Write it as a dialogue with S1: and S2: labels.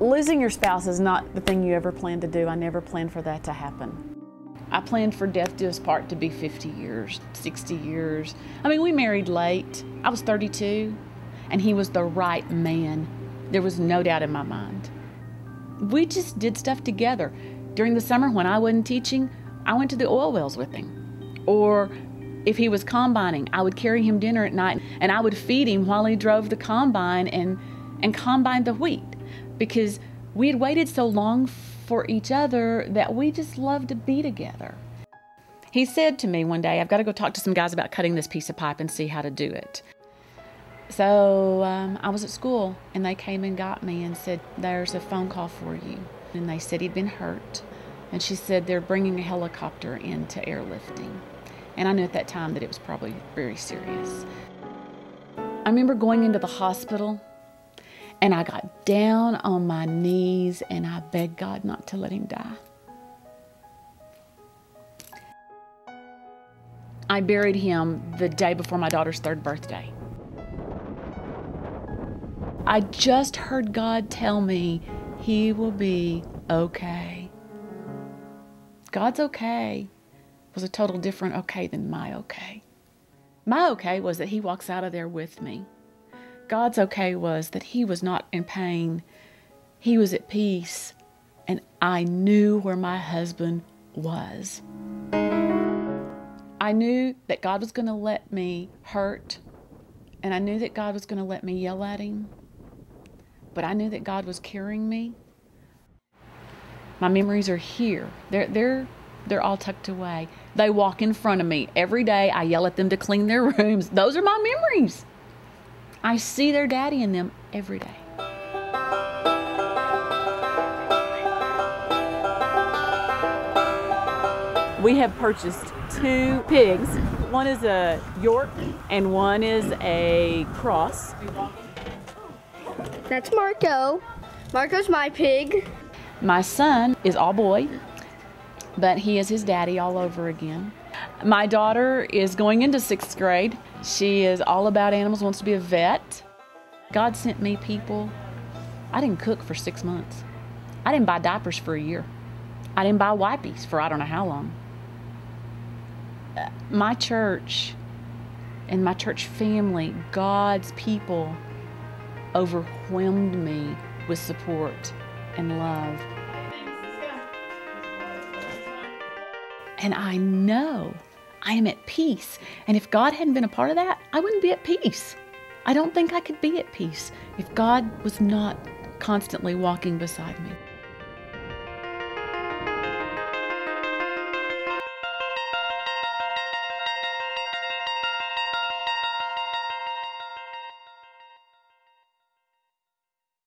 S1: Losing your spouse is not the thing you ever planned to do. I never planned for that to happen. I planned for death do us part to be 50 years, 60 years. I mean, we married late. I was 32, and he was the right man. There was no doubt in my mind. We just did stuff together. During the summer when I wasn't teaching, I went to the oil wells with him. Or if he was combining, I would carry him dinner at night, and I would feed him while he drove the combine and combined the wheat, because we had waited so long for each other that we just loved to be together. He said to me one day, I've got to go talk to some guys about cutting this piece of pipe and see how to do it. So I was at school, and they came and got me and said, there's a phone call for you. And they said he'd been hurt. And she said they're bringing a helicopter into airlifting. And I knew at that time that it was probably very serious. I remember going into the hospital, and I got down on my knees and I begged God not to let him die. I buried him the day before my daughter's 3rd birthday. I just heard God tell me he will be okay. God's okay was a total different okay than my okay. My okay was that he walks out of there with me. God's okay was that he was not in pain. He was at peace, and I knew where my husband was. I knew that God was going to let me hurt, and I knew that God was going to let me yell at him, but I knew that God was carrying me. My memories are here. They're all tucked away. They walk in front of me every day. I yell at them to clean their rooms. Those are my memories. I see their daddy in them every day. We have purchased 2 pigs. One is a York and one is a cross.
S2: That's Marco. Marco's my pig.
S1: My son is all boy, but he is his daddy all over again. My daughter is going into 6th grade. She is all about animals, wants to be a vet. God sent me people. I didn't cook for 6 months. I didn't buy diapers for a year. I didn't buy wipes for I don't know how long. My church and my church family, God's people, overwhelmed me with support and love. And I know I am at peace. And if God hadn't been a part of that, I wouldn't be at peace. I don't think I could be at peace if God was not constantly walking beside me.